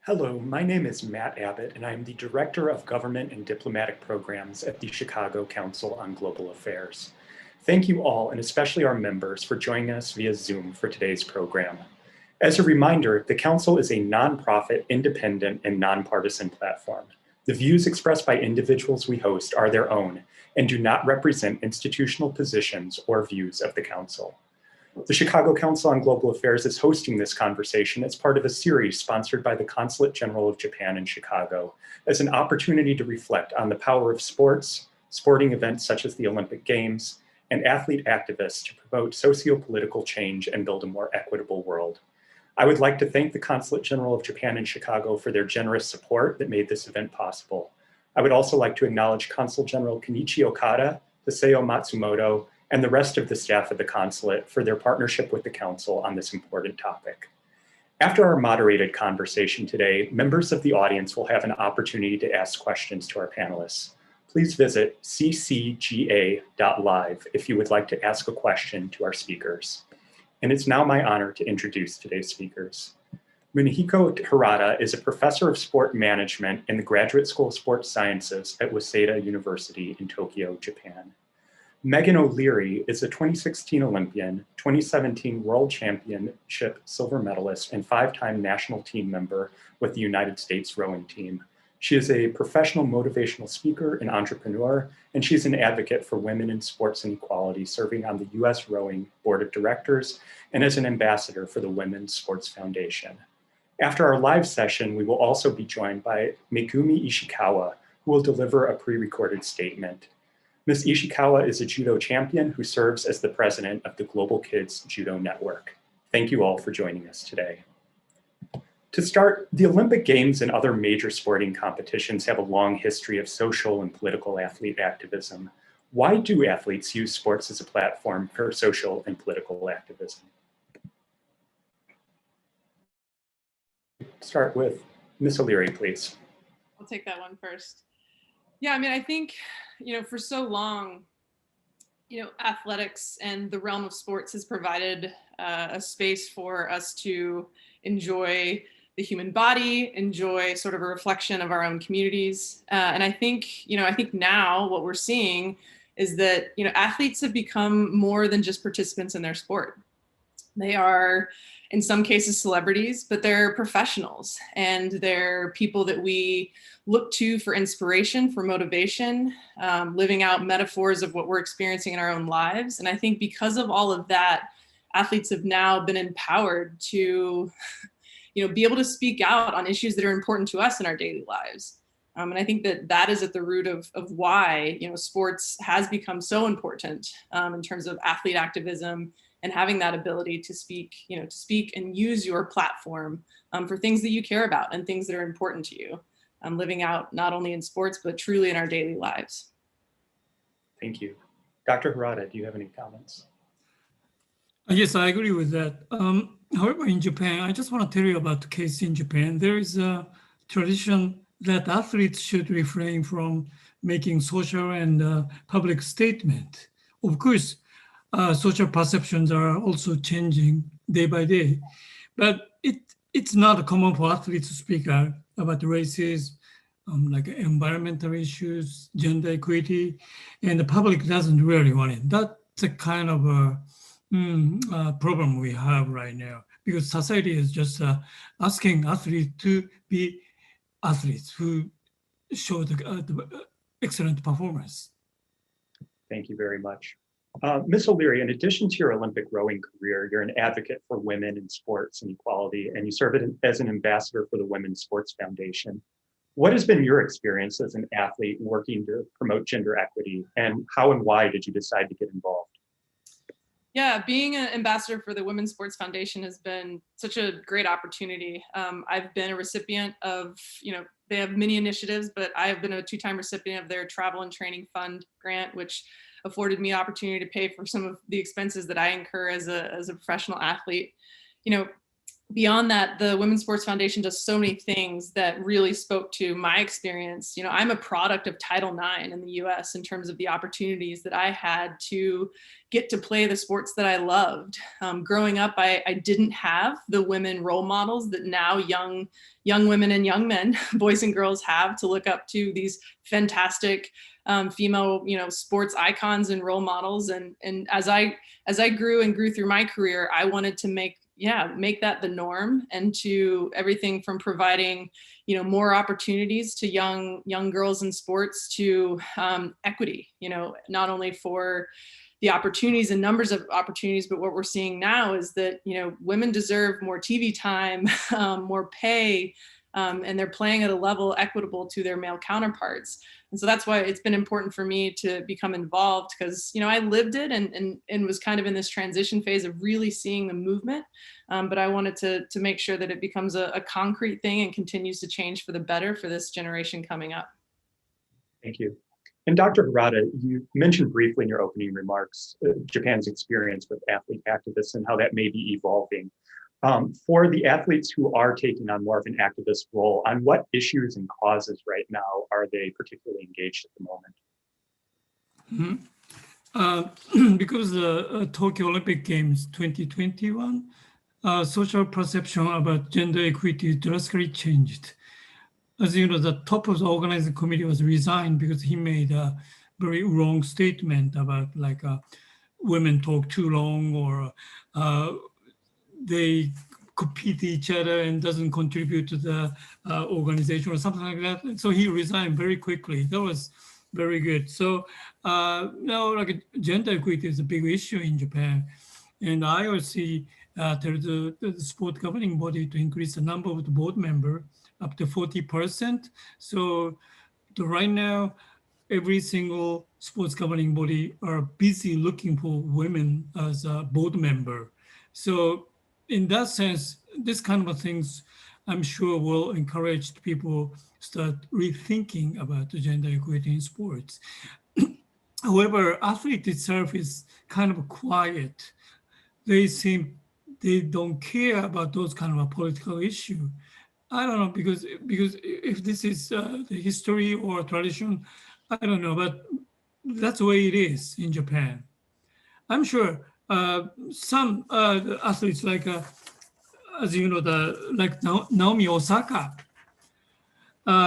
Hello, my name is Matt Abbott, and I am the Director of Government and Diplomatic Programs at the Chicago Council on Global Affairs. Thank you all, and especially our members, for joining us via Zoom for today's program. As a reminder, the Council is a nonprofit, independent, and nonpartisan platform. The views expressed by individuals we host are their own and do not represent institutional positions or views of the Council. The Chicago Council on Global Affairs is hosting this conversation as part of a series sponsored by the Consulate General of Japan in Chicago as an opportunity to reflect on the power of sports, sporting events such as the Olympic Games, and athlete activists to promote socio-political change and build a more equitable world. I would like to thank the Consulate General of Japan in Chicago for their generous support that made this event possible. I would also like to acknowledge Consul General Kenichi Okada, Hisao Matsumoto, and the rest of the staff of the consulate for their partnership with the Council on this important topic. After our moderated conversation today, members of the audience will have an opportunity to ask questions to our panelists. Please visit ccga.live if you would like to ask a question to our speakers. And it's now my honor to introduce today's speakers. Munehiko Harada is a professor of sport management in the Graduate School of Sports Sciences at Waseda University in Tokyo, Japan. Megan O'Leary is a 2016 Olympian, 2017 World Championship silver medalist, and 5-time national team member with the United States rowing team. She is a professional motivational speaker and entrepreneur, and she's an advocate for women in sports and equality, serving on the U.S. Rowing Board of Directors and as an ambassador for the Women's Sports Foundation. After our live session, we will also be joined by Megumi Ishikawa, who will deliver a pre-recorded statement. Ms. Ishikawa is a judo champion who serves as the president of the Global Kids Judo Network. Thank you all for joining us today. To start, the Olympic Games and other major sporting competitions have a long history of social and political athlete activism. Why do athletes use sports as a platform for social and political activism? Start with Ms. O'Leary, please. I'll take that one first. Yeah, I mean, I think, for so long, athletics and the realm of sports has provided a space for us to enjoy the human body, enjoy sort of a reflection of our own communities. And I think now what we're seeing is that, athletes have become more than just participants in their sport. They are, in some cases, celebrities, but they're professionals, and they're people that we look to for inspiration, for motivation, living out metaphors of what we're experiencing in our own lives. And I think because of all of that, athletes have now been empowered to, be able to speak out on issues that are important to us in our daily lives. And I think that is at the root of why, sports has become so important in terms of athlete activism and having that ability to speak, and use your platform for things that you care about and things that are important to you, living out not only in sports, but truly in our daily lives. Thank you. Dr. Harada, do you have any comments? Yes, I agree with that. However, in Japan, I just want to tell you about the case in Japan. There is a tradition that athletes should refrain from making social and public statement. Of course, social perceptions are also changing day by day, but it's not common for athletes to speak out about races, like environmental issues, gender equity, and the public doesn't really want it. That's a kind of a problem we have right now, because society is just asking athletes to be athletes who show the excellent performance. Thank you very much. Ms. O'Leary, in addition to your Olympic rowing career, you're an advocate for women in sports and equality, and you serve as an ambassador for the Women's Sports Foundation. What has been your experience as an athlete working to promote gender equity, and how and why did you decide to get involved? Yeah, being an ambassador for the Women's Sports Foundation has been such a great opportunity. I've been a recipient of, they have many initiatives, but I have been a 2-time recipient of their Travel and Training Fund grant, which afforded me opportunity to pay for some of the expenses that I incur as a professional athlete. beyond that, the Women's Sports Foundation does so many things that really spoke to my experience. You know, I'm a product of Title IX in the US in terms of the opportunities that I had to get to play the sports that I loved. Growing up, I didn't have the women role models that now young women and young men, boys and girls, have to look up to, these fantastic female, sports icons and role models. And as I grew through my career, I wanted to make that the norm, and to everything from providing, more opportunities to young girls in sports, to equity, not only for the opportunities and numbers of opportunities, but what we're seeing now is that, women deserve more TV time, more pay, and they're playing at a level equitable to their male counterparts. And so that's why it's been important for me to become involved, because, I lived it and was kind of in this transition phase of really seeing the movement. But I wanted to make sure that it becomes a concrete thing and continues to change for the better for this generation coming up. Thank you. And Dr. Harada, you mentioned briefly in your opening remarks Japan's experience with athlete activists and how that may be evolving. For the athletes who are taking on more of an activist role, on what issues and causes right now are they particularly engaged at the moment? Because the Tokyo Olympic Games 2021, social perception about gender equity drastically changed. As you know, the top of the organizing committee was resigned because he made a very wrong statement about women talk too long, or they compete each other and doesn't contribute to the organization or something like that. And so he resigned very quickly. That was very good. So now gender equity is a big issue in Japan. And IOC tells the sport governing body to increase the number of the board member up to 40%. So right now, every single sports governing body are busy looking for women as a board member. So in that sense, this kind of things, I'm sure, will encourage people start rethinking about the gender equity in sports. However, athlete itself is kind of quiet. They don't care about those kind of a political issue. I don't know, because if this is the history or tradition, I don't know, but that's the way it is in Japan. I'm sure some athletes as you know, Naomi Osaka,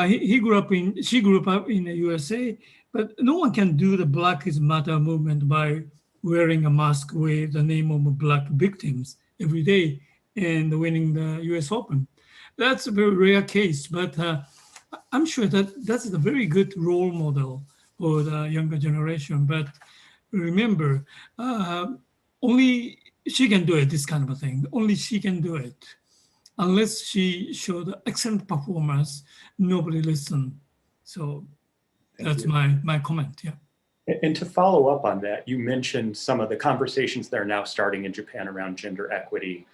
she grew up in the USA, but no one can do the Black Lives Matter movement by wearing a mask with the name of Black victims every day and winning the US Open. That's a very rare case, but I'm sure that's a very good role model for the younger generation. But remember, only she can do it, this kind of a thing. Only she can do it. Unless she showed excellent performance, nobody listened. So that's my comment, yeah. And to follow up on that, you mentioned some of the conversations that are now starting in Japan around gender equity.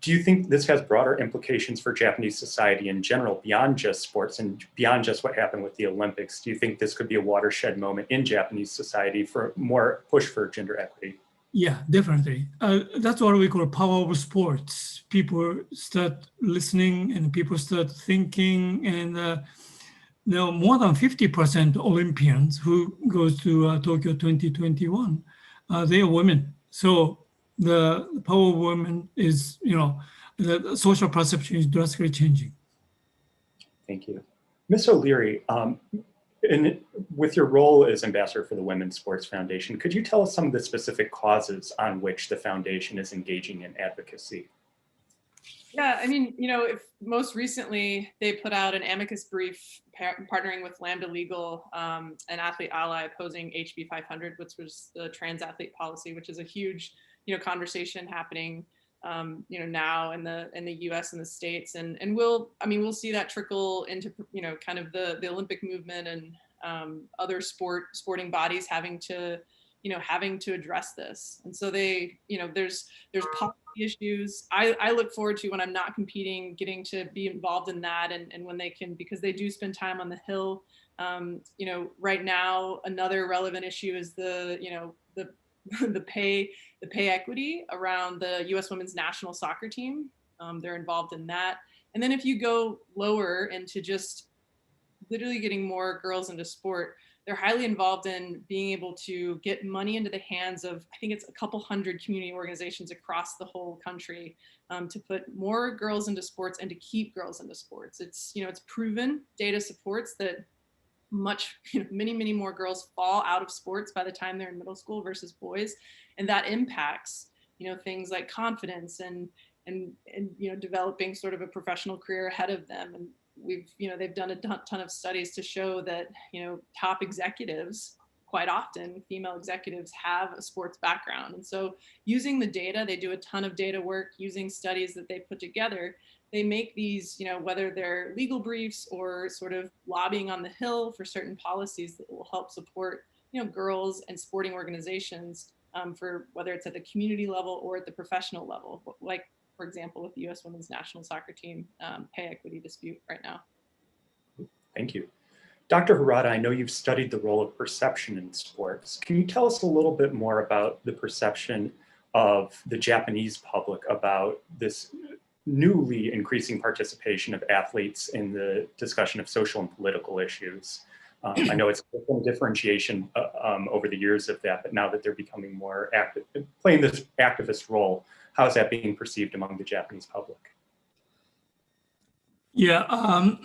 Do you think this has broader implications for Japanese society in general, beyond just sports and beyond just what happened with the Olympics? Do you think this could be a watershed moment in Japanese society for more push for gender equity? Yeah, definitely. That's what we call power of sports. People start listening and people start thinking, and now more than 50% Olympians who goes to Tokyo 2021, they are women. So the power of women is, the social perception is drastically changing. Thank you. Ms. O'Leary, with your role as ambassador for the Women's Sports Foundation, could you tell us some of the specific causes on which the foundation is engaging in advocacy? Yeah, I mean, if most recently they put out an amicus brief partnering with Lambda Legal, an athlete ally opposing HB 500, which was the trans athlete policy, which is a huge, conversation happening, now in the U.S. and the States, and we'll see that trickle into, kind of the Olympic movement and other sporting bodies having to address this. And so there's policy issues. I look forward to, when I'm not competing, getting to be involved in that, and when they can, because they do spend time on the Hill. Right now, another relevant issue is the pay equity around the U.S. women's national soccer team. they're involved in that. And then if you go lower into just literally getting more girls into sport, they're highly involved in being able to get money into the hands of, I think it's a couple hundred community organizations across the whole country, to put more girls into sports and to keep girls into sports. It's, it's proven, data supports that many more girls fall out of sports by the time they're in middle school versus boys. And that impacts, things like confidence and developing sort of a professional career ahead of them. And they've done a ton of studies to show that, top executives, quite often female executives, have a sports background. And so using the data, they do a ton of data work using studies that they put together. They make these, whether they're legal briefs or sort of lobbying on the Hill for certain policies that will help support, girls and sporting organizations, for whether it's at the community level or at the professional level, like, for example, with the U.S. women's national soccer team pay equity dispute right now. Thank you. Dr. Harada, I know you've studied the role of perception in sports. Can you tell us a little bit more about the perception of the Japanese public about this newly increasing participation of athletes in the discussion of social and political issues? I know it's been a differentiation over the years of that, but now that they're becoming more active, playing this activist role, how is that being perceived among the Japanese public? Yeah,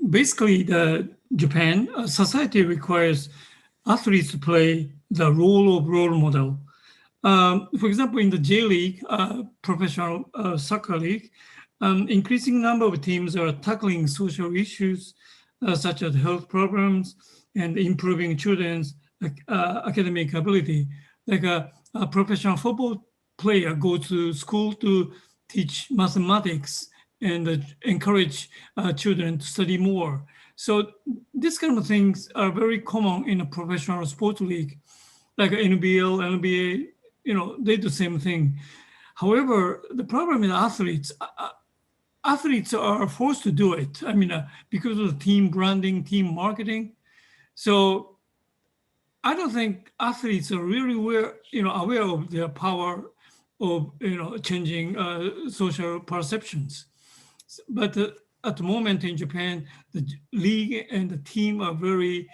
basically the Japan society requires athletes to play the role of role model. For example, in the J League, professional soccer league, increasing number of teams are tackling social issues such as health problems and improving children's academic ability. Like a professional football player goes to school to teach mathematics and encourage children to study more. So these kind of things are very common in a professional sports league, like NBL, NBA, they do the same thing. However, the problem in athletes are forced to do it. I mean, because of the team branding, team marketing. So I don't think athletes are really aware of their power of changing social perceptions. But at the moment in Japan, the league and the team are very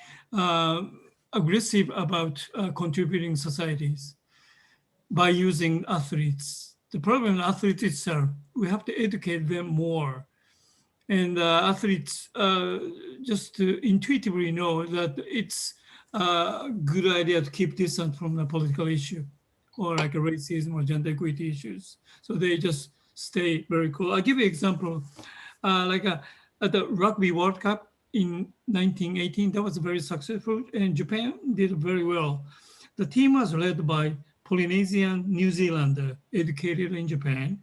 aggressive about contributing societies by using athletes. The problem with athletes itself, we have to educate them more. And athletes just intuitively know that it's a good idea to keep distance from the political issue or like a racism or gender equity issues. So they just stay very cool. I'll give you an example. At the Rugby World Cup in 1918, that was very successful, and Japan did very well. The team was led by Polynesian New Zealander, educated in Japan.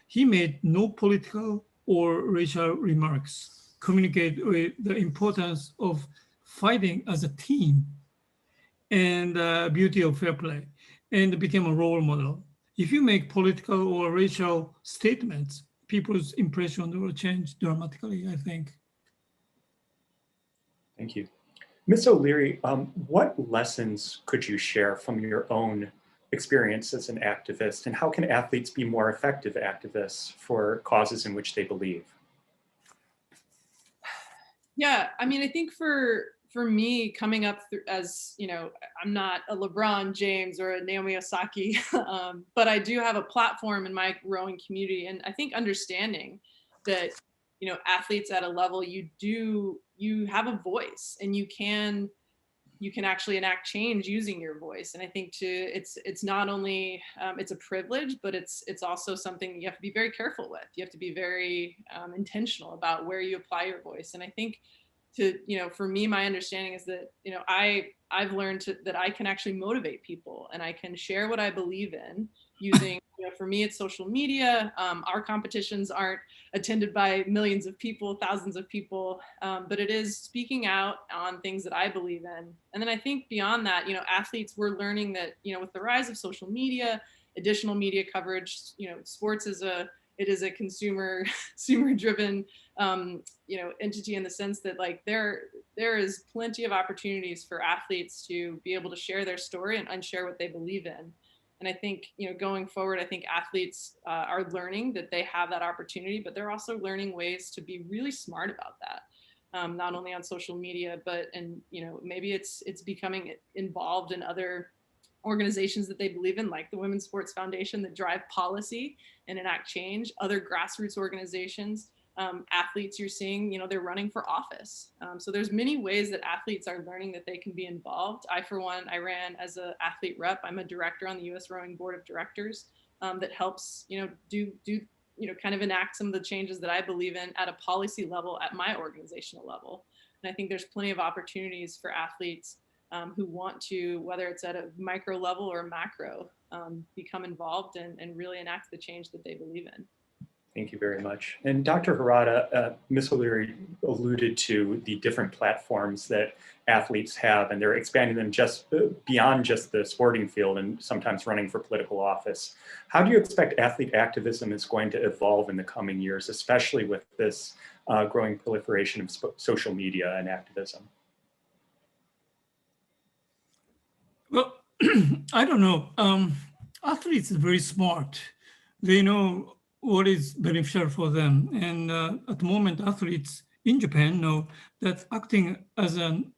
He made no political or racial remarks, communicate with the importance of fighting as a team and beauty of fair play, and became a role model. If you make political or racial statements, people's impression will change dramatically, I think. Thank you. Ms. O'Leary, what lessons could you share from your own experience as an activist, and how can athletes be more effective activists for causes in which they believe? Yeah, I mean, I think for me, coming up as, I'm not a LeBron James or a Naomi Osaka, but I do have a platform in my rowing community. And I think understanding that, athletes at a level, you have a voice and you can actually enact change using your voice. And I think it's not only, it's a privilege, but it's also something you have to be very careful with. You have to be very intentional about where you apply your voice. And I think for me, my understanding is that, I've learned that I can actually motivate people and I can share what I believe in using, for me, it's social media. Our competitions aren't attended by millions of people, thousands of people, but it is speaking out on things that I believe in. And then I think beyond that, athletes, we're learning that, with the rise of social media, additional media coverage, sports is a consumer driven entity, in the sense that there is plenty of opportunities for athletes to be able to share their story and share what they believe in. And I think, going forward, I think athletes are learning that they have that opportunity, but they're also learning ways to be really smart about that. Not only on social media, but maybe it's becoming involved in other organizations that they believe in, like the Women's Sports Foundation, that drive policy and enact change. Other grassroots organizations, athletes you're seeing, they're running for office. So there's many ways that athletes are learning that they can be involved. For one, I ran as an athlete rep. I'm a director on the U.S. Rowing Board of Directors that helps, kind of enact some of the changes that I believe in at a policy level, at my organizational level. And I think there's plenty of opportunities for athletes who want to, whether it's at a micro level or macro, become involved and really enact the change that they believe in. Thank you very much. And Dr. Harada, Ms. O'Leary alluded to the different platforms that athletes have, and they're expanding them just beyond just the sporting field and sometimes running for political office. How do you expect athlete activism is going to evolve in the coming years, especially with this growing proliferation of social media and activism? Well, I don't know. Athletes are very smart. They know what is beneficial for them. And at the moment, athletes in Japan know that acting as an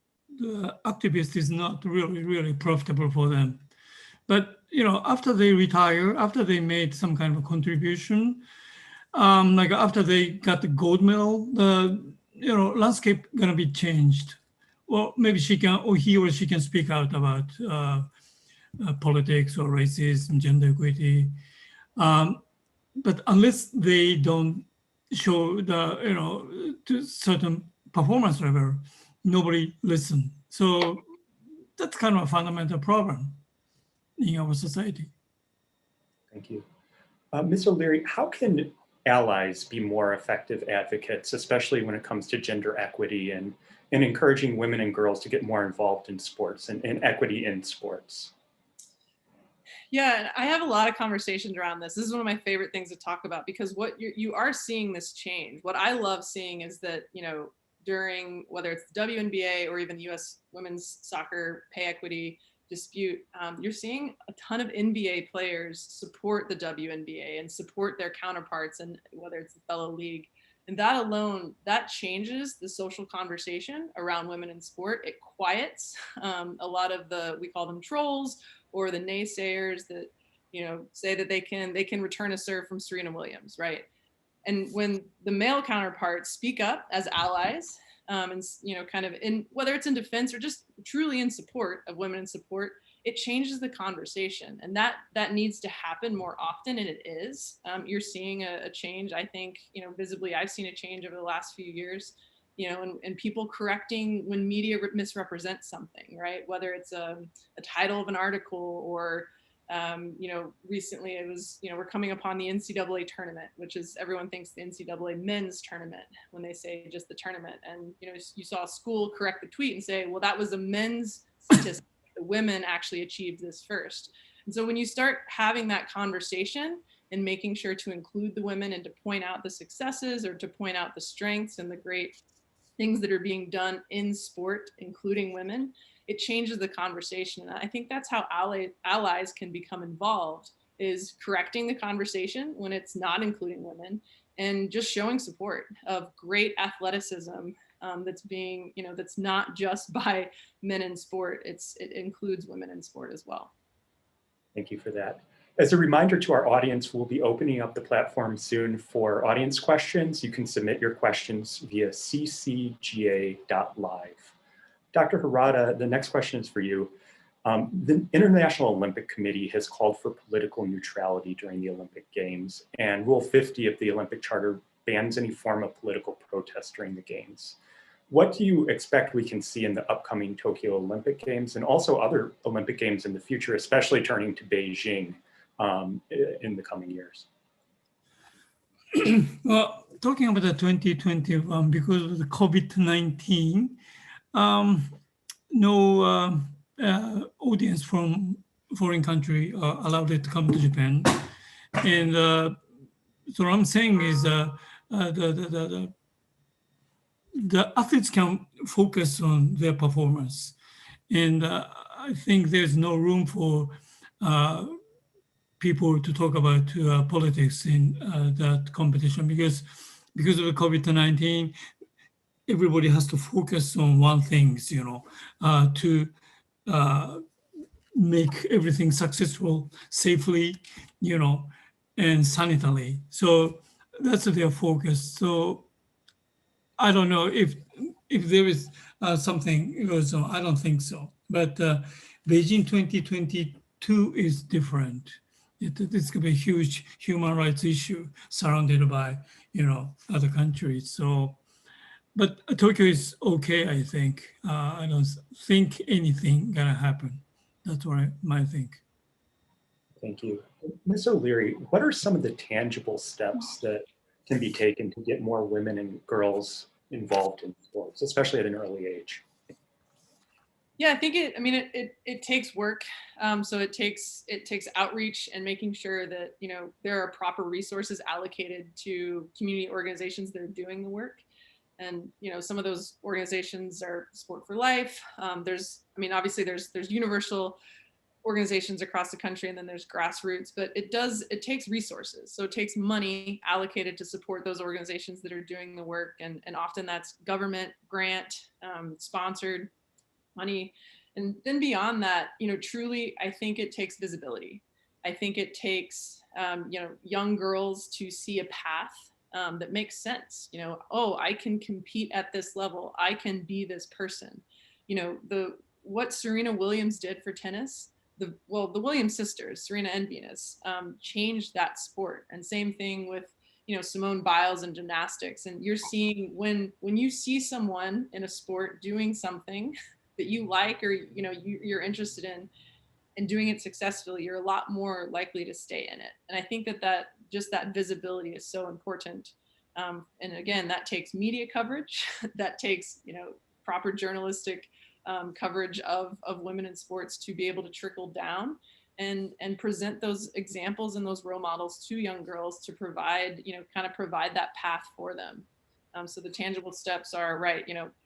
activist is not really profitable for them. But after they retire, after they made some kind of a contribution, like after they got the gold medal, the landscape gonna be changed. Well, maybe he or she can speak out about politics or racism, gender equity. But unless they don't show to certain performance level, nobody listens. So that's kind of a fundamental problem in our society. Thank you. Ms. O'Leary, how can allies be more effective advocates, especially when it comes to gender equity and encouraging women and girls to get more involved in sports and equity in sports? Yeah, I have a lot of conversations around this. This is one of my favorite things to talk about, because what you are seeing this change. What I love seeing is that, during, whether it's the WNBA or even the US women's soccer pay equity dispute, you're seeing a ton of NBA players support the WNBA and support their counterparts, and whether it's the fellow league. And that alone, that changes the social conversation around women in sport. It quiets a lot of we call them trolls, or the naysayers that, say that they can return a serve from Serena Williams, right? And when the male counterparts speak up as allies, and kind of in, whether it's in defense or just truly in support of women in support, it changes the conversation, and that needs to happen more often, and it is. You're seeing a change, I think, visibly. I've seen a change over the last few years, and people correcting when media misrepresents something, right? Whether it's a title of an article or, recently it was, we're coming upon the NCAA tournament, which is, everyone thinks the NCAA men's tournament when they say just the tournament. And, you saw a school correct the tweet and say, well, that was a men's statistic. The women actually achieved this first. And so when you start having that conversation and making sure to include the women and to point out the successes, or to point out the strengths and the great things that are being done in sport, including women, it changes the conversation. And I think that's how allies can become involved, is correcting the conversation when it's not including women, and just showing support of great athleticism that's being, that's not just by men in sport, it includes women in sport as well. Thank you for that. As a reminder to our audience, we'll be opening up the platform soon for audience questions. You can submit your questions via ccga.live. Dr. Harada, the next question is for you. The International Olympic Committee has called for political neutrality during the Olympic Games, and Rule 50 of the Olympic Charter bans any form of political protest during the Games. What do you expect we can see in the upcoming Tokyo Olympic Games and also other Olympic Games in the future, especially turning to Beijing in the coming years? Well, talking about the 2021, because of the COVID-19, no audience from foreign country allowed it to come to Japan. And so what I'm saying is the athletes can focus on their performance. And I think there's no room for people to talk about politics in that competition because of the COVID-19, everybody has to focus on one thing, to make everything successful safely, and sanitary. So that's their focus. So I don't know if there is something goes on. I don't think so. But Beijing 2022 is different. It's going to be a huge human rights issue surrounded by other countries. So, but Tokyo is okay. I think. I don't think anything gonna happen. That's what I might think. Thank you. Ms. O'Leary, what are some of the tangible steps that can be taken to get more women and girls involved in sports, especially at an early age? Yeah, I think it takes work. So it takes outreach and making sure that there are proper resources allocated to community organizations that are doing the work. And some of those organizations are Sport for Life. Obviously there's universal organizations across the country, and then there's grassroots, but it takes resources. So it takes money allocated to support those organizations that are doing the work. And often that's government, grant, sponsored money. And then beyond that, truly, I think it takes visibility. I think it takes, young girls to see a path that makes sense. Oh, I can compete at this level. I can be this person. What Serena Williams did for tennis, the Williams sisters, Serena and Venus, changed that sport. And same thing with, Simone Biles in gymnastics. And you're seeing when you see someone in a sport doing something that you like, or, you're interested in and doing it successfully, you're a lot more likely to stay in it. And I think that just that visibility is so important. And again, that takes media coverage, that takes, proper journalistic coverage of women in sports to be able to trickle down and present those examples and those role models to young girls to provide, provide that path for them. So the tangible steps are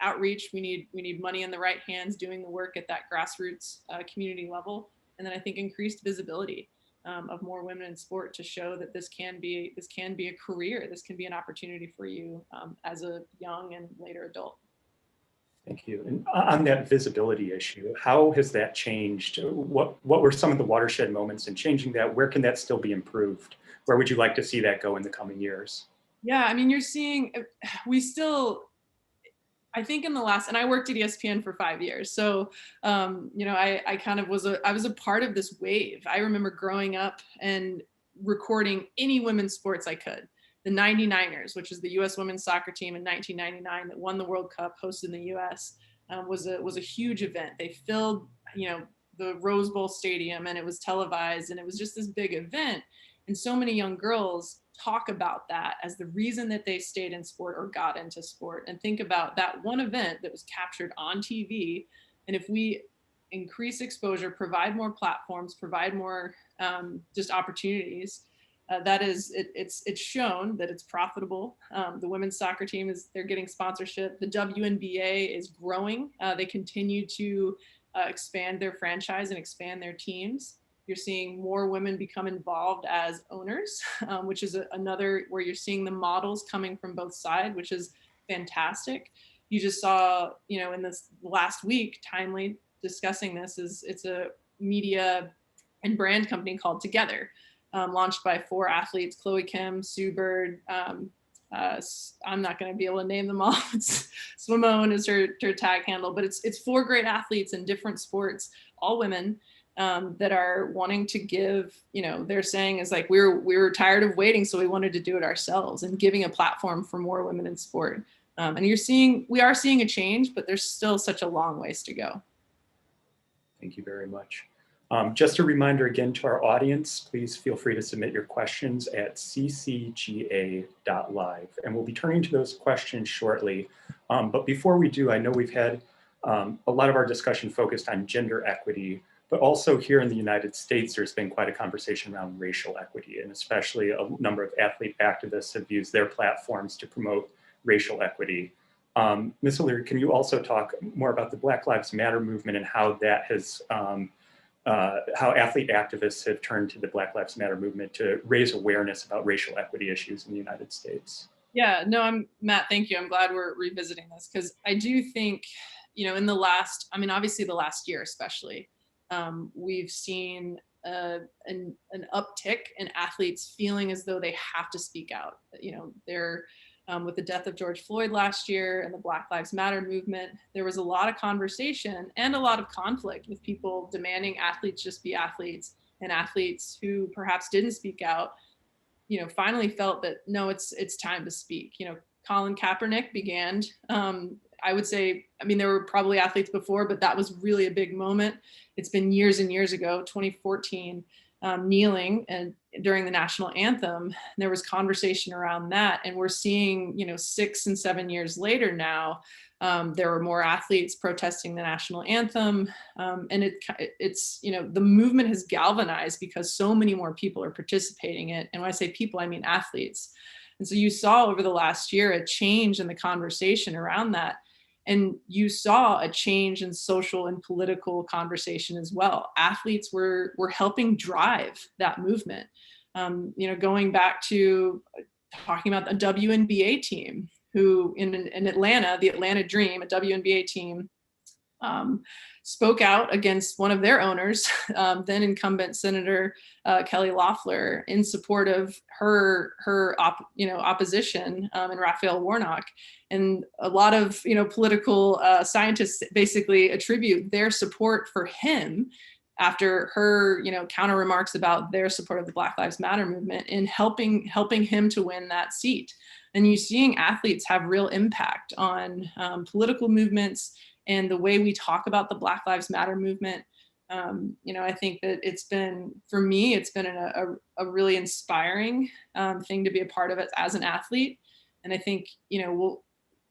outreach. We need money in the right hands doing the work at that grassroots community level. And then I think increased visibility of more women in sport to show that this can be a career. This can be an opportunity for you as a young and later adult. Thank you. And on that visibility issue, how has that changed? What were some of the watershed moments in changing that? Where can that still be improved? Where would you like to see that go in the coming years? Yeah, you're seeing, I think in the last, and I worked at ESPN for 5 years. So, I kind of was a part of this wave. I remember growing up and recording any women's sports I could. The 99ers, which is the U.S. women's soccer team in 1999 that won the World Cup, hosted the U.S., was a huge event. They filled, the Rose Bowl stadium, and it was televised, and it was just this big event. And so many young girls talk about that as the reason that they stayed in sport or got into sport, and think about that one event that was captured on TV. And if we increase exposure, provide more platforms, provide more just opportunities, it's shown that it's profitable. The women's soccer team they're getting sponsorship. The WNBA is growing. They continue to expand their franchise and expand their teams. You're seeing more women become involved as owners, which is another where you're seeing the models coming from both sides, which is fantastic. You just saw, in this last week, timely discussing this, it's a media and brand company called Together, launched by 4 athletes, Chloe Kim, Sue Bird, I'm not going to be able to name them all. Swimone is her tag handle, but it's 4 great athletes in different sports, all women, that are wanting to give, they're saying is like, we were tired of waiting, so we wanted to do it ourselves, and giving a platform for more women in sport. And we are seeing a change, but there's still such a long ways to go. Thank you very much. Just a reminder again to our audience, please feel free to submit your questions at ccga.live, and we'll be turning to those questions shortly. But before we do, I know we've had a lot of our discussion focused on gender equity, but also here in the United States, there's been quite a conversation around racial equity, and especially a number of athlete activists have used their platforms to promote racial equity. Ms. O'Leary, can you also talk more about the Black Lives Matter movement and how that has how athlete activists have turned to the Black Lives Matter movement to raise awareness about racial equity issues in the United States. Yeah, no, Matt, thank you. I'm glad we're revisiting this because I do think, in the last, obviously the last year especially, we've seen an uptick in athletes feeling as though they have to speak out. They're with the death of George Floyd last year and the Black Lives Matter movement, there was a lot of conversation and a lot of conflict with people demanding athletes just be athletes, and athletes who perhaps didn't speak out finally felt that, no, it's time to speak. Colin Kaepernick began, I would say, there were probably athletes before, but that was really a big moment. It's been years and years ago, 2014, kneeling and during the national anthem, there was conversation around that. And we're seeing, 6 and 7 years later now, there were more athletes protesting the national anthem. And it's, the movement has galvanized because so many more people are participating in it. And when I say people, I mean athletes. And so you saw over the last year a change in the conversation around that. And you saw a change in social and political conversation as well. Athletes were helping drive that movement. Going back to talking about a WNBA team who in Atlanta, the Atlanta Dream, a WNBA team, spoke out against one of their owners, then incumbent Senator Kelly Loeffler, in support of her opposition, and Raphael Warnock. And a lot of political scientists basically attribute their support for him after her counter remarks about their support of the Black Lives Matter movement in helping him to win that seat. And you're seeing athletes have real impact on political movements and the way we talk about the Black Lives Matter movement. I think that it's been a really inspiring thing to be a part of it as an athlete. And I think,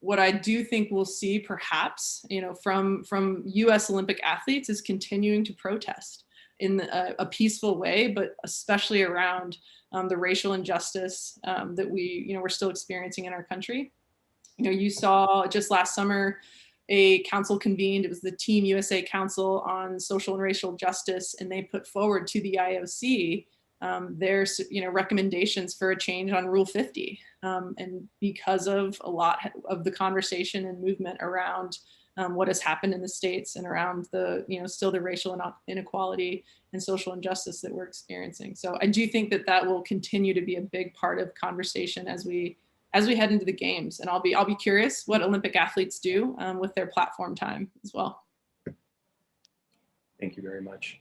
what I do think we'll see perhaps, from US Olympic athletes is continuing to protest in a peaceful way, but especially around the racial injustice that we're still experiencing in our country. You saw just last summer, a council convened. It was the Team USA Council on Social and Racial Justice, and they put forward to the IOC their recommendations for a change on Rule 50. And because of a lot of the conversation and movement around what has happened in the States and around the still the racial inequality and social injustice that we're experiencing. So I do think that will continue to be a big part of conversation as we head into the games. And I'll be curious what Olympic athletes do with their platform time as well. Thank you very much.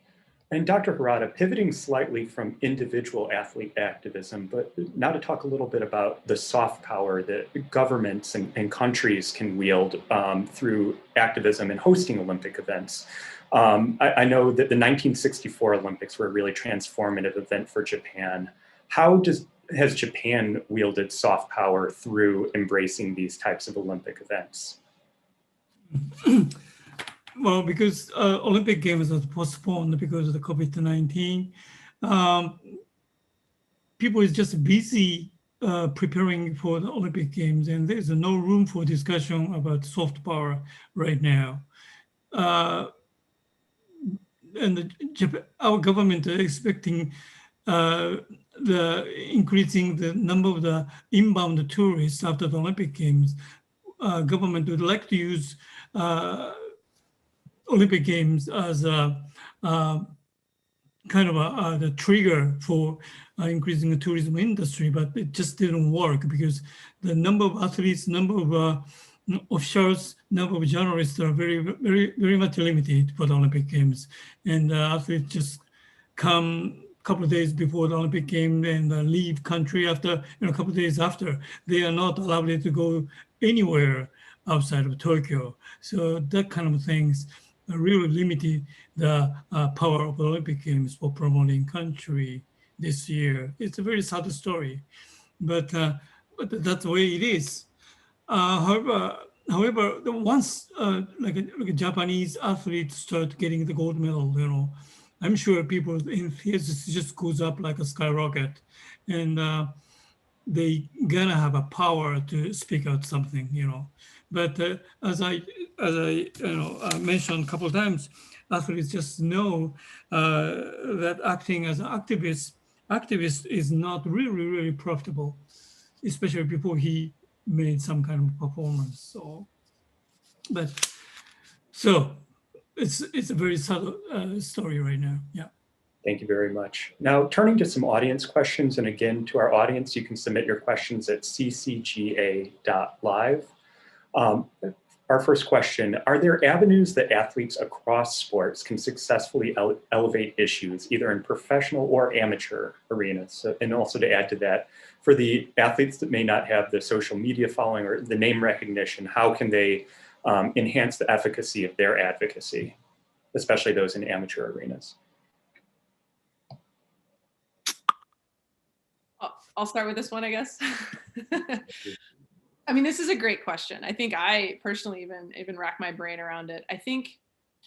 And Dr. Harada, pivoting slightly from individual athlete activism, but now to talk a little bit about the soft power that governments and countries can wield through activism and hosting Olympic events. I know that the 1964 Olympics were a really transformative event for Japan. How has Japan wielded soft power through embracing these types of Olympic events? Well, because Olympic Games was postponed because of the COVID-19, people is just busy preparing for the Olympic Games, and there's no room for discussion about soft power right now. And our government is expecting increasing the number of the inbound tourists after the Olympic Games. Government would like to use Olympic Games as a kind of the trigger for increasing the tourism industry, but it just didn't work because the number of athletes, number of officials, number of journalists are very, very, very much limited for the Olympic Games, and athletes just come a couple of days before the Olympic game and leave country after, a couple of days after. They are not allowed to go anywhere outside of Tokyo. So that kind of things really limited the power of the Olympic Games for promoting country this year. It's a very sad story, but that's the way it is. However, once like Japanese athletes start getting the gold medal, I'm sure people's enthusiasm just goes up like a skyrocket, and they gonna have a power to speak out something, But as I mentioned a couple of times, athletes just know that acting as an activist is not really profitable, especially before he made some kind of performance. So it's a very subtle story right now. Yeah. Thank you very much. Now, turning to some audience questions, and again, to our audience, you can submit your questions at ccga.live. Our first question, are there avenues that athletes across sports can successfully elevate issues, either in professional or amateur arenas? So, and also to add to that, for the athletes that may not have the social media following or the name recognition, how can they enhance the efficacy of their advocacy, especially those in amateur arenas? I'll start with this one, I guess. I mean, this is a great question. I think I personally even rack my brain around it. I think,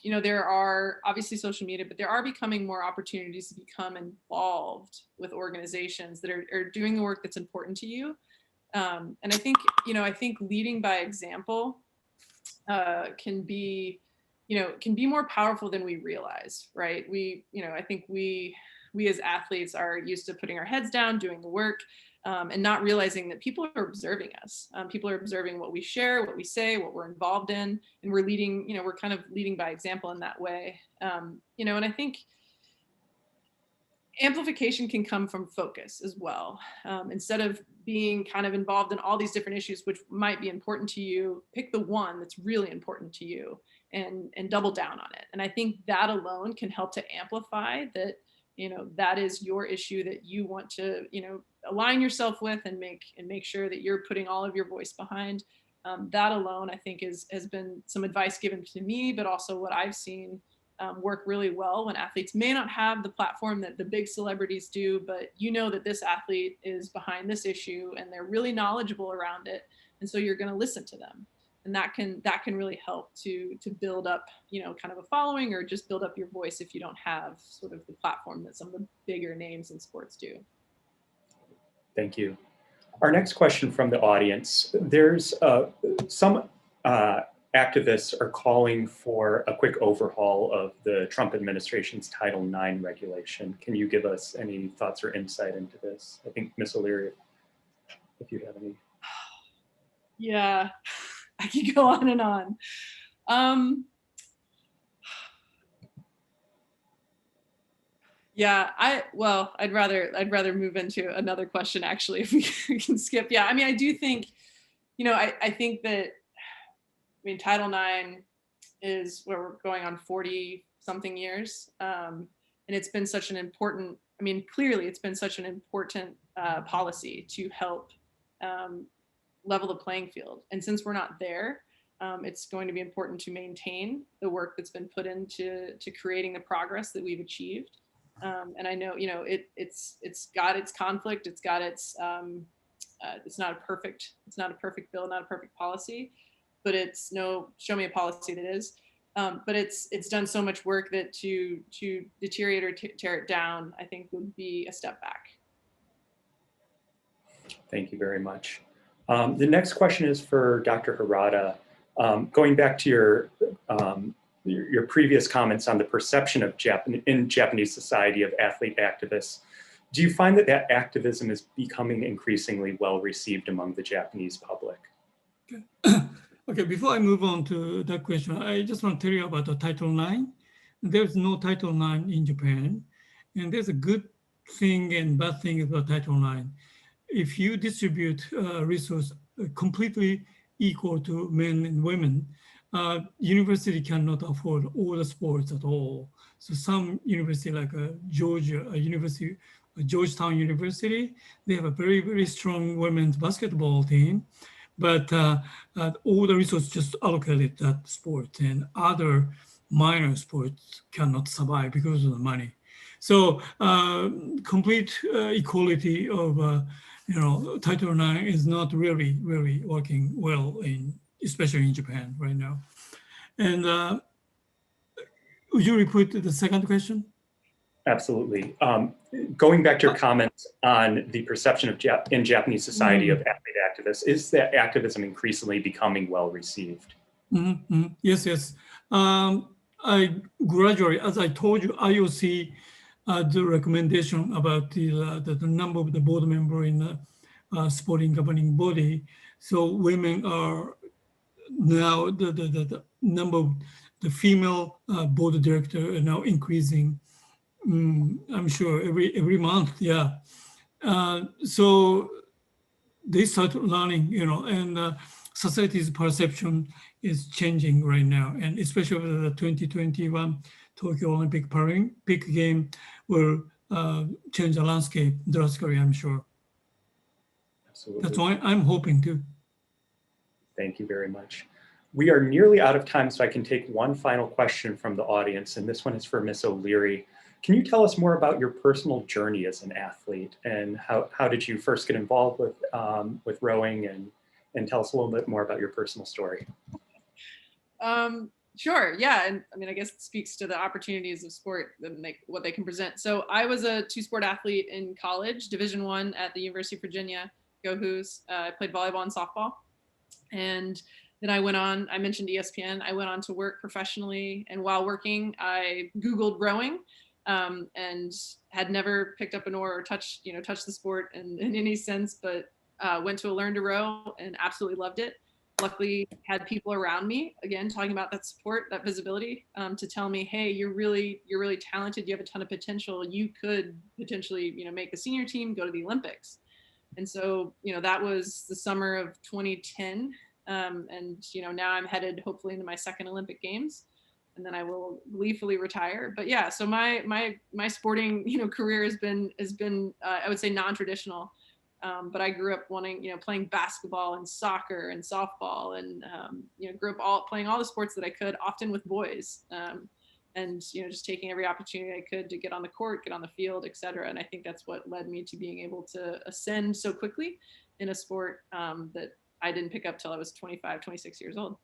you know, there are obviously social media, but there are becoming more opportunities to become involved with organizations that are doing the work that's important to you. And I think, you know, I think leading by example can be more powerful than we realize, right? I think we as athletes are used to putting our heads down, doing the work, and not realizing that people are observing us. People are observing what we share, what we say, what we're involved in, and we're leading, you know, we're kind of leading by example in that way. You know, and I think amplification can come from focus as well. Instead of being kind of involved in all these different issues, which might be important to you, pick the one that's really important to you and double down on it. And I think that alone can help to amplify that, you know, that is your issue that you want to, you know, align yourself with and make sure that you're putting all of your voice behind. That alone, I think, has been some advice given to me, but also what I've seen work really well when athletes may not have the platform that the big celebrities do, but you know that this athlete is behind this issue and they're really knowledgeable around it. And so you're going to listen to them. And that can really help to build up, you know, kind of a following, or just build up your voice if you don't have sort of the platform that some of the bigger names in sports do. Thank you. Our next question from the audience, there's some activists are calling for a quick overhaul of the Trump administration's Title IX regulation. Can you give us any thoughts or insight into this? I think Ms. O'Leary, if you have any. Yeah, I could go on and on. Yeah, I'd rather move into another question, actually, if we can skip. Yeah, I mean, I do think, you know, I think that, I mean, Title IX is where we're going on 40 something years. And it's been such an important, I mean, clearly it's been such an important policy to help level the playing field. And since we're not there, it's going to be important to maintain the work that's been put into creating the progress that we've achieved. And I know, you know, it's got its conflict. It's got its, it's not a perfect bill, not a perfect policy, but show me a policy that is. But it's done so much work that to deteriorate or tear it down, I think would be a step back. Thank you very much. The next question is for Dr. Harada. Going back to your previous comments on the perception of in Japanese society of athlete activists, do you find that activism is becoming increasingly well received among the Japanese public? Okay, before I move on to that question, I just want to tell you about the Title IX. There's no Title IX in Japan, and there's a good thing and bad thing about Title IX. If you distribute resources completely equal to men and women, university cannot afford all the sports at all. So some university like Georgetown University, they have a very, very strong women's basketball team, but all the resources just allocated that sport, and other minor sports cannot survive because of the money. So complete equality of Title IX is not really working well especially in Japan right now. And would you repeat the second question? Absolutely. Going back to your comments on the perception in Japanese society of athlete activists, is that activism increasingly becoming well received? Yes. I gradually, as I told you, IOC the recommendation about the number of the board member in the sporting governing body. So women are now the number of the female board director are now increasing. I'm sure every month, yeah. So they start learning, and society's perception is changing right now, and especially with the 2021 Tokyo Olympic Paralympic game will change the landscape drastically, I'm sure. Absolutely. That's why I'm hoping to. Thank you very much. We are nearly out of time, so I can take one final question from the audience, and this one is for Ms. O'Leary. Can you tell us more about your personal journey as an athlete, and how did you first get involved with rowing, and tell us a little bit more about your personal story? Sure, yeah, and I mean, I guess it speaks to the opportunities of sport and what they can present. So I was a two-sport athlete in college, Division I at the University of Virginia, Go Hoos. I played volleyball and softball. And then I went on, I mentioned ESPN, I went on to work professionally. And while working, I Googled rowing and had never picked up an oar or touched the sport in any sense, but went to a Learn to Row and absolutely loved it. Luckily had people around me, again, talking about that support, that visibility, to tell me, hey, you're really talented. You have a ton of potential. You could potentially, make the senior team, go to the Olympics. And so, that was the summer of 2010. And, now I'm headed hopefully into my second Olympic Games, and then I will gleefully retire. But yeah, so my sporting, career has been I would say non-traditional. But I grew up wanting, playing basketball and soccer and softball, and, grew up playing all the sports that I could, often with boys. And, just taking every opportunity I could to get on the court, get on the field, et cetera. And I think that's what led me to being able to ascend so quickly in a sport that I didn't pick up till I was 25, 26 years old.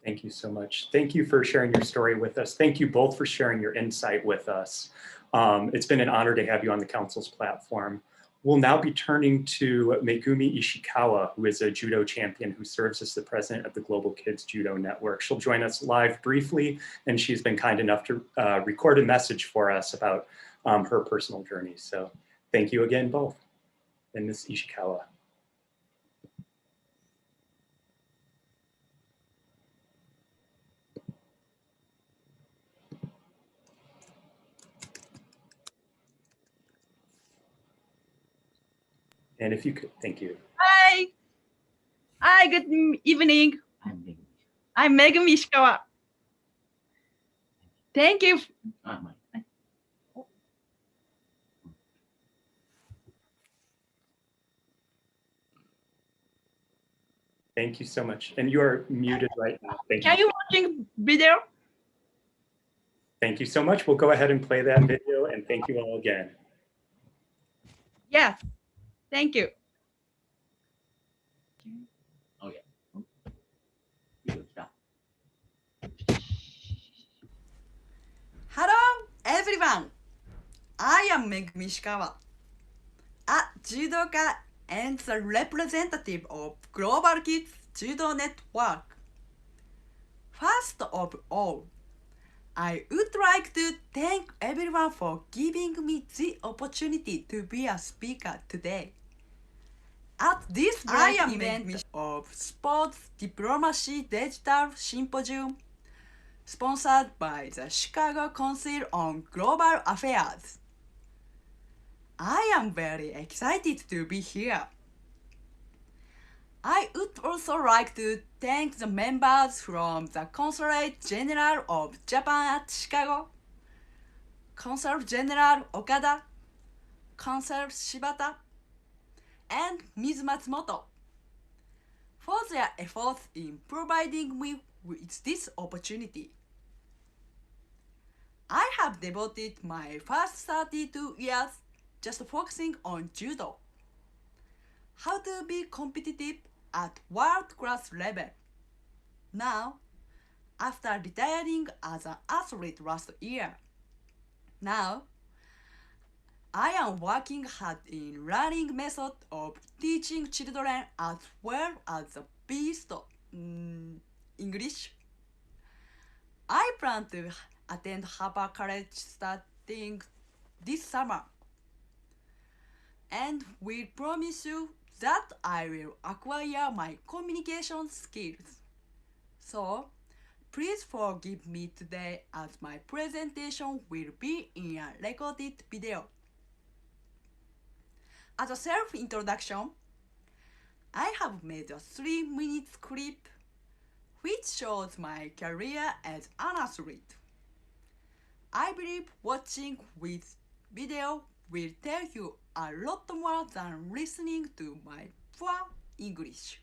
Thank you so much. Thank you for sharing your story with us. Thank you both for sharing your insight with us. It's been an honor to have you on the council's platform. We'll now be turning to Megumi Ishikawa, who is a judo champion who serves as the president of the Global Kids Judo Network. She'll join us live briefly, and she's been kind enough to record a message for us about her personal journey. So thank you again, both. And Ms. Ishikawa. And if you could, thank you. Hi. Hi, good evening. I'm Megumi Ishikawa. Thank you. Thank you so much. And you are muted right now. Thank you. Can you watching video? Thank you so much. We'll go ahead and play that video, and thank you all again. Yes. Thank you. Hello, everyone. I am Megumi Ishikawa, a judoka and the representative of Global Kids Judo Network. First of all, I would like to thank everyone for giving me the opportunity to be a speaker today. At this great event of Sports Diplomacy Digital Symposium, sponsored by the Chicago Council on Global Affairs. I am very excited to be here. I would also like to thank the members from the Consulate General of Japan at Chicago, Consul General Okada, Consul Shibata, and Ms. Matsumoto for their efforts in providing me with this opportunity. I have devoted my first 32 years just focusing on judo, how to be competitive at world-class level. Now, after retiring as an athlete last year, I am working hard in learning method of teaching children as well as the best English. I plan to attend Harvard College starting this summer. And will promise you that I will acquire my communication skills. So, please forgive me today as my presentation will be in a recorded video. As a self-introduction, I have made a 3-minute clip which shows my career as an athlete. I believe watching with video will tell you a lot more than listening to my poor English.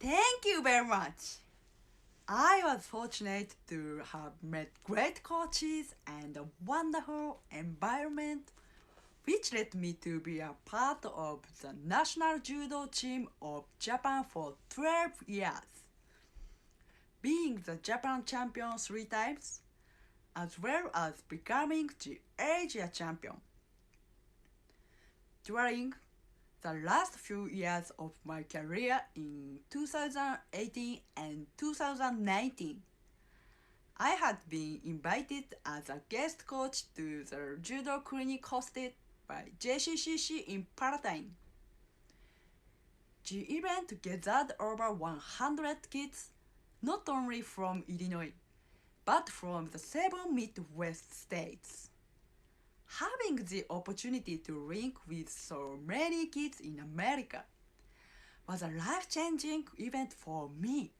Thank you very much. I was fortunate to have met great coaches and a wonderful environment which led me to be a part of the national judo team of Japan for 12 years, being the Japan champion 3 times, as well as becoming the Asia champion. During the last few years of my career in 2018 and 2019, I had been invited as a guest coach to the judo clinic hosted by JCCC in Palatine. The event gathered over 100 kids, not only from Illinois, but from the 7 Midwest states. Having the opportunity to link with so many kids in America was a life-changing event for me.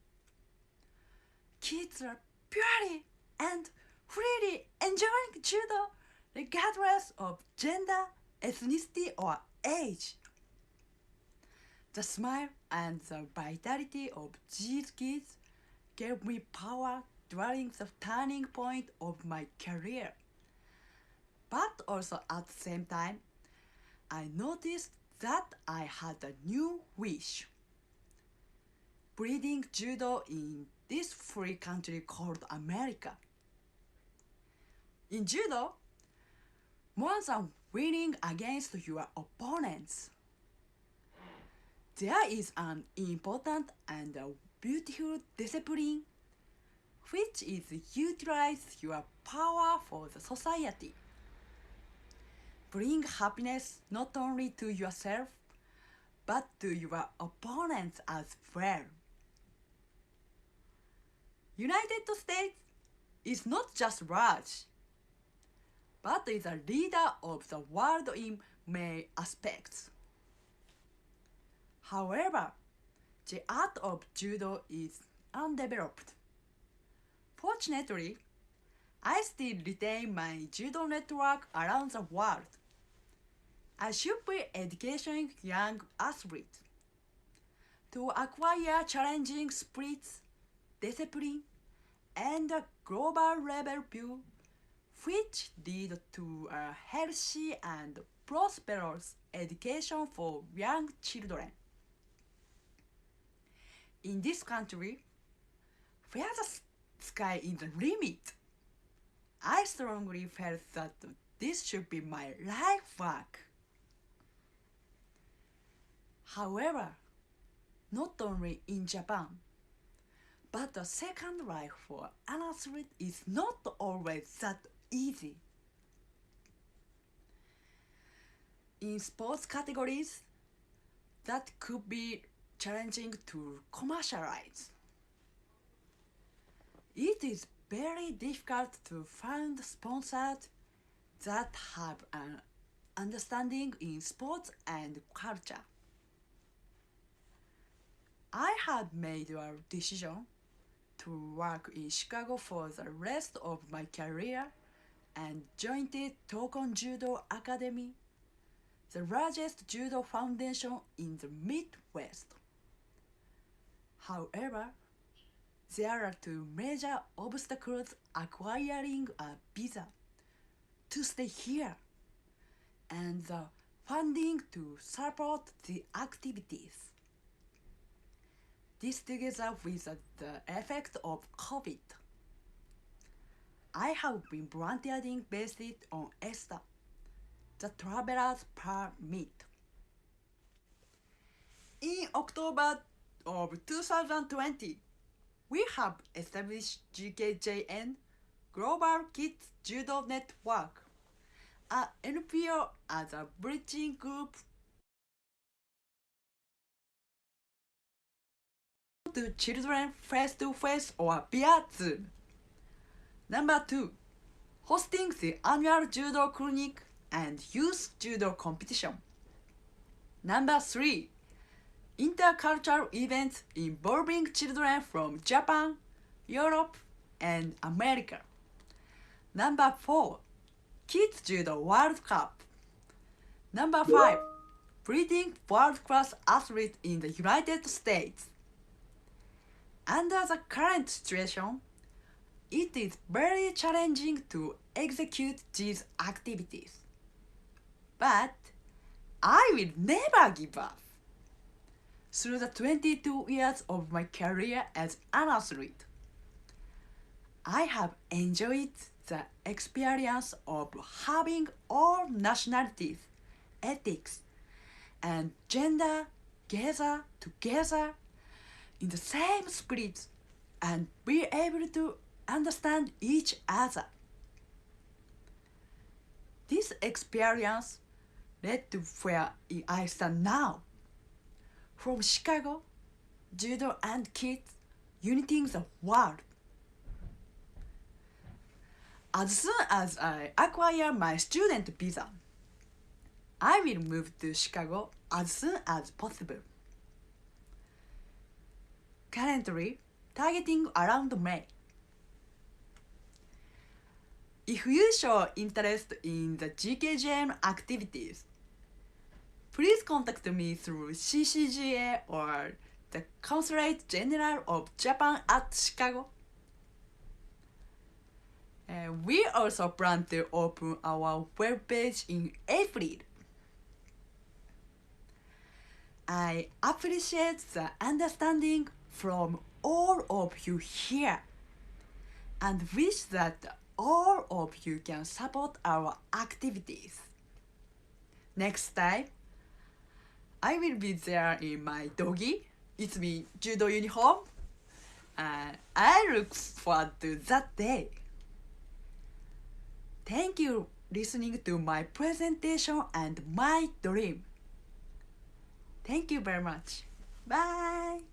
Kids are purely and freely enjoying judo regardless of gender, ethnicity, or age. The smile and the vitality of these kids gave me power during the turning point of my career. But also at the same time, I noticed that I had a new wish. Breeding judo in this free country called America. In judo, more than winning against your opponents, there is an important and a beautiful discipline which is utilize your power for the society. Bring happiness not only to yourself, but to your opponents as well. United States is not just large, but is a leader of the world in many aspects. However, the art of judo is undeveloped. Fortunately, I still retain my judo network around the world. I should be educating young athletes to acquire challenging spirits, discipline, and a global level view, which lead to a healthy and prosperous education for young children. In this country, where the sky is the limit, I strongly felt that this should be my life work. However, not only in Japan, but the second life for an athlete is not always that easy. In sports categories, that could be challenging to commercialize. It is very difficult to find sponsors that have an understanding in sports and culture. I had made a decision to work in Chicago for the rest of my career and joined the Tokon Judo Academy, the largest judo foundation in the Midwest. However, there are two major obstacles acquiring a visa to stay here and the funding to support the activities. This together with the effect of COVID. I have been volunteering based on ESTA, the Traveler's Permit. In October of 2020, we have established GKJN, Global Kids Judo Network, a NPO as a bridging group to children face-to-face or via Zoom. Number 2, hosting the annual judo clinic and youth judo competition. Number 3, intercultural events involving children from Japan, Europe, and America. Number 4, Kids Judo World Cup. Number 5, breeding world-class athletes in the United States. Under the current situation, it is very challenging to execute these activities. But I will never give up. Through the 22 years of my career as an athlete, I have enjoyed the experience of having all nationalities, ethics, and gender gather together in the same spirit and be able to understand each other. This experience led to where I stand now. From Chicago, judo and kids uniting the world. As soon as I acquire my student visa, I will move to Chicago as soon as possible. Currently, targeting around May. If you show interest in the GKJM activities, please contact me through CCGA or the Consulate General of Japan at Chicago. We also plan to open our webpage in April. I appreciate the understanding from all of you here and wish that all of you can support our activities. Next time, I will be there in my dogi, it's me judo uniform, and I look forward to that day. Thank you listening to my presentation and my dream. Thank you very much. Bye.